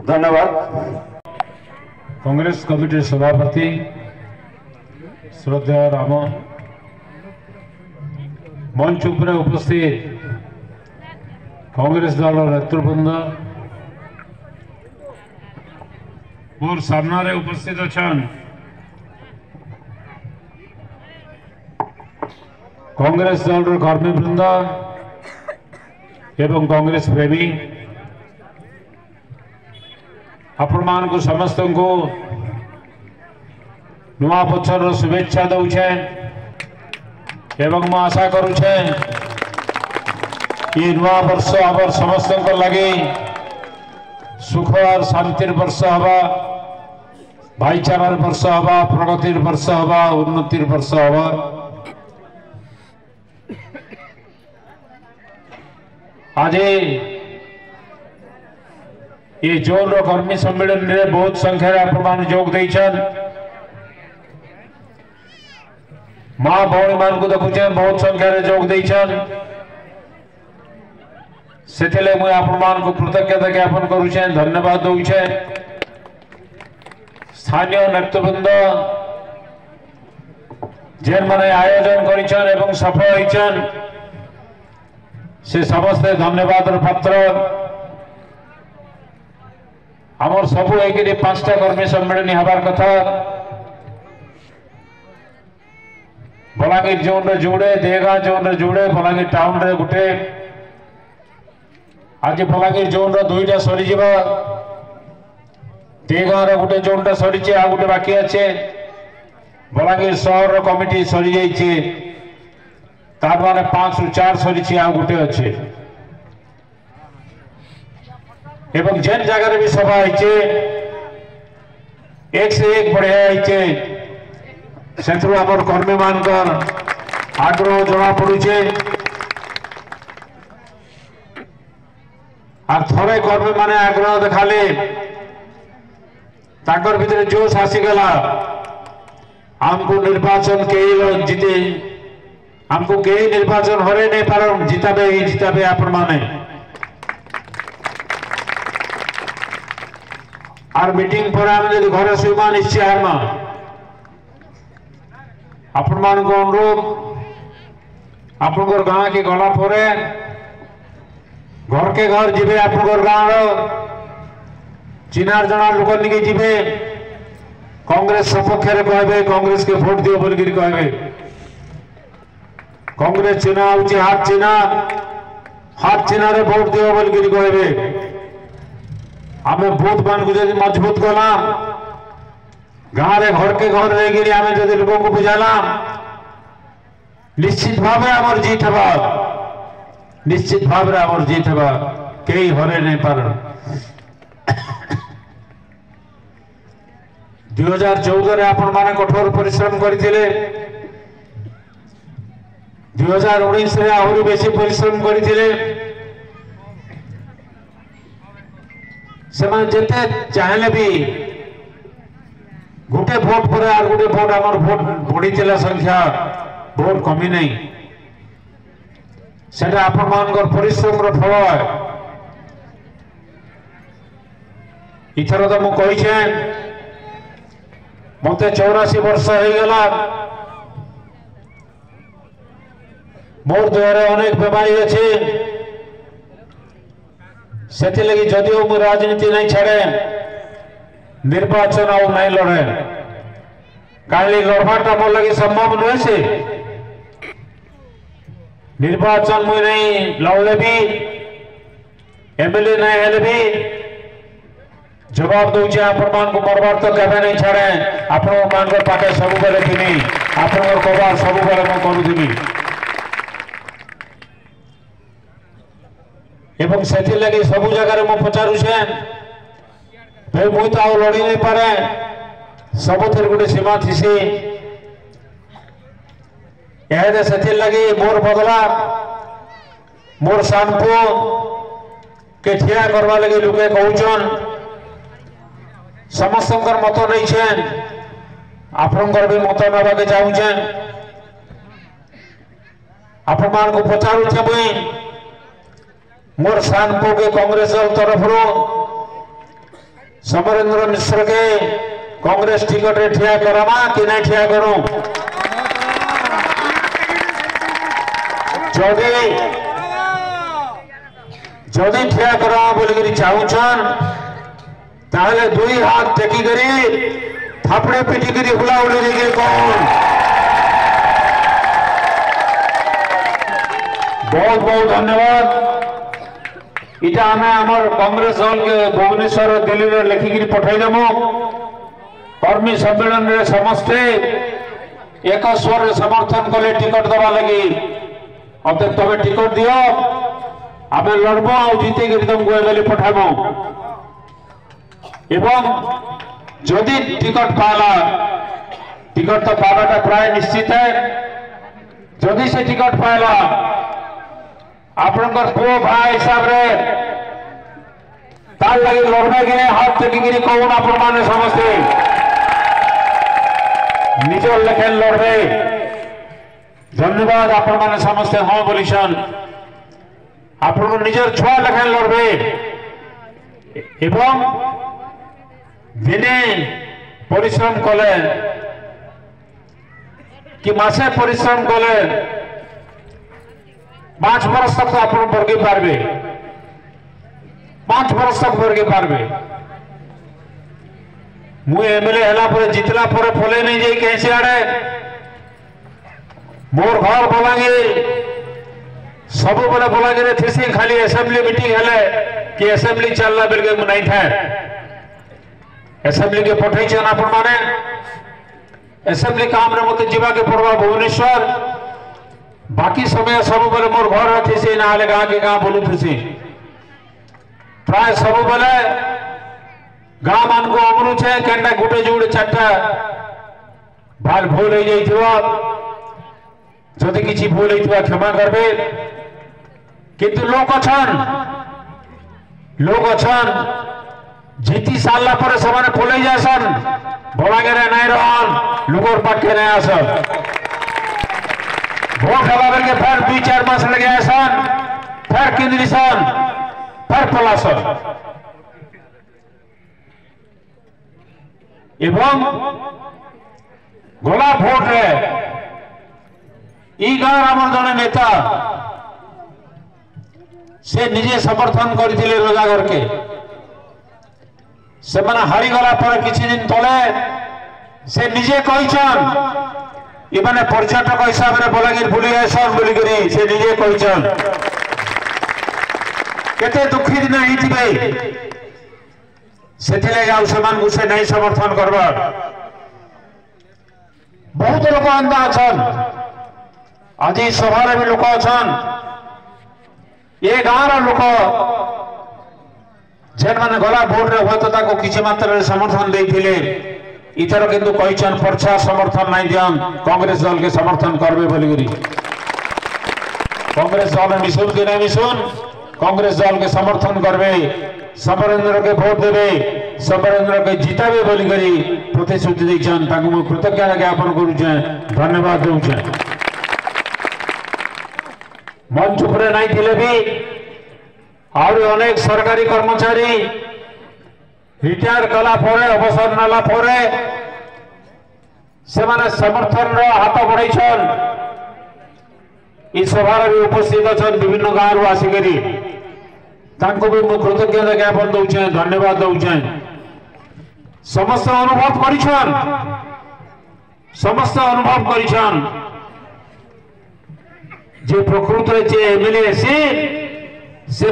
धन्यवाद। कांग्रेस कमिटी सभापति श्रद्धेय राम मंच उपर उपस्थित कांग्रेस दल नेतृवृंद मोर सामने उपस्थित अच्छा कांग्रेस दल कर्मीवृंद एवं कांग्रेस प्रेमी आपण मान को समस्त को नुआ बचर शुभेच्छा दौचे एवं मैं आशा करुचे कि नुआ वर्ष आवर समस्त लगे सुख और शांतिर वर्ष हवा भाईचारार वर्ष हवा प्रगतिर वर्ष हवा उन्नतिर वर्ष हवा। आज ये जोन कर्मी सम्मेलन में बहुत संख्या आपण जोग देछन माँ भौणी मान को देखुचे बहुत संख्या जोग देछन सेथिले मुझे आपण मान को कृतज्ञता ज्ञापन करुचे धन्यवाद दौचे। स्थानीय नेतृवृंद जेन माने आयोजन करिछन एवं सफल होइछन से समस्त धन्यवाद पात्र। आमर सबू एक 5टा कर्मी सम्मेलन हबार कथा बलांगीर जोन रे जोड़े देगा जोन रे जोड़े बलांगीर टाउन रे गुटे आज बलांगीर जोन रे 2टा सरी जिबा देगा रे गुटे जोन टा सरीचे आ गुटे बाकी अच्छे बलांगीर शहर रो कमिटी सरी जाइछे तार माने 5 रु 4 सरीचे आ गुटे अच्छे एवं जेन जगह भी सभा आईचे एक से एक बढ़िया आईचे सेंट्रो आमर कर्मी मानकर आग्रह जना पड़ुचे और थोड़े कर्मी माने आग्रह देखाले ताकर भीतर जोश आसीगला हमको निर्वाचन के जीते हमको के निर्वाचन हरे नहीं पार जिताबे आपण माने और मीटिंग पर आम जब घर शुमा निश्चय हारमा आपण मान को अनुरोध आपण गाँ के गला घर के घर जीवे आप गाँव चिनार जना लोक निके जीवे कांग्रेस सपक्ष कहे कांग्रेस के भोट दियो बोल कहे कांग्रेस चिन्ह हूँ हाथ चिन्ह रे भोट दियो बोल कहे आमे बूथ मान को जब मजबूत कला गाँव रे घर के घर रही आमे जब लोक को बुझाला निश्चित भाव आमर जीत हवा निश्चित भाव आमर जीत हवा कई हरे नहीं पार। 2014 आपण माने कठोर परिश्रम करथिले 2019 रे आहुरी बेसी परिश्रम करथिले सेमान जेते चाहले भी गोटे भोट पर आर गोटे भोट आमर भोट बढ़ी संख्या भोट कमी नहीं सेटा आपण मानकर परिश्रम रो फल है। इथर तो मु कहिछे मते 84 वर्ष हो गला मोर देहरे अनेक बीमारी अच्छे से लगी जदिव मु राजनीति नहीं छाड़े निर्वाचन आउ नहीं लड़े काली लड़वाटा मोर लगी संभव नुहे से निर्वाचन मुई नहीं लड़ले भी एमएलए नहीं हेले भी जवाब दूचे आपण को मरबार तो केबे नहीं छाड़े आपण मान को पाटे सब बेले थिनी आपण कबार सब बेले मो करूथिनी एवं सेथि लगी सब जगह मो पचारू छे भाई मुई तो आ लड़ी नहीं पारे सब थेर गुटे सीमा थिसी एहे सेथि लगी मोर बदला मोर शानपो के ठिया करवा लगी लोके कहउचन समस्तकर मत नहीं छेन आपनकर भी मत नबा के चाहूचे आपण मान को पचारू छे मुई मोर शानपो के कांग्रेस दल तरफ रो समरेंद्र मिश्र के कांग्रेस टिकट रे ठिया करामा कि नहीं ठिया करूं जदि ठिया करा बोल चाहून ताहले दुई हाथ टेकी करी थापड़े पिटी करी हुला उड़ी के कौन बहुत बहुत धन्यवाद इटा हमें आमर कांग्रेस दल के भुवनेश्वर दिल्ली रे लिखिकी पठाइदेमु कर्मी सम्मेलन रे समस्ते एक स्वर समर्थन कले टिकट दबा लगी अब तब टिकट दियो आम लड़ब आ जीते तुमको एमएलए पठाबो एवं जदि टिकट पाला टिकट तो पावाटा प्राय निश्चित है जदि से टिकट पाला आपनकर पो भाई हिसाब रे तार लगी लड़बे कि हाथ टेकिकी कौन आपण माने समस्ते निजर लेखेन लड़बे धन्यवाद आपण माने समस्ते हाँ बोलीसन आपण निजर छुआ लेखेन लड़बे एवं दिने परिश्रम कले कि मासे परिश्रम कले 5 वर्ष तक तो आपण वर्गे पारबे 5 वर्ष तक वर्गे पारबे मु एमएलए हला पर जितला पर फले नहीं जाई कैसे आड़े मोर घर बलांगीर सब बेले बलांगीर थेसी खाली असेंबली मीटिंग हेले कि असेंबली चलला बेलके मु नहीं था असेंबली के पठै छन आपण माने असेंबली काम रे मते जीवा के पड़वा भुवनेश्वर बाकी समय सब बेले मोर घर थेसी ना ले गां के गां बोलु थेसी प्राय सब बेले गां मान को अमरु छे केंडा गुटे जुड़े चारटा भाल भूल हो जाइथिबो जदि किछि भूल होइथिबा क्षमा करबे किंतु लोक अछन जीती साला पर समान फुलै जासन बलागेरे नहीं रहन लोगर पाखे नहीं आसन भोट हवा के फिर 2-4 मास लगे आसन फिर किंद्रिसन फिर पलासन एवं गोला भोट रे ई गाँव आम जड़े नेता से निजे समर्थन करथिले रोजागर के से माने हारी गला पर किछि दिन तले से निजे कहिछन ई माने पर्यटक हिसाब रे बलागीर बुली आसन बोली करी से निजे कहिछन केते दुखी दिन हिथिबे सेथिले गाँव समान गुसे नहीं समर्थन करबा बहुत लोक अंदा अछन आज सभा भी लोक अछन ये गाँव लोक जेन माने गला भोट रे होत ताको किछि मात्रा रे समर्थन देथिले इथर किंतु कहिछन परछा समर्थन नहीं दियन कांग्रेस दल के समर्थन करबे बोली करी कांग्रेस दल में मिसुन के नहीं मिसुन कांग्रेस दल के समर्थन करबे समरेंद्र के वोट देवे समरेंद्र के जिताबे बोली करी प्रतिश्रुति दैछन ताकु मु कृतज्ञता ज्ञापन करूछे धन्यवाद दूछे मंच उपरे नहीं थिले भी और अनेक सरकारी कर्मचारी रिटायर कला परे अवसर नाला परे से माने समर्थन रो हाथ बढ़ाइछन इस सभा रे उपस्थित अछन विभिन्न गाँव आसी करी तांको भी मु कृतज्ञता ज्ञापन दउछे धन्यवाद दउछे समस्त अनुभव करिछन समस्त अनुभव करिछन जे प्रकृत जे एमएलए से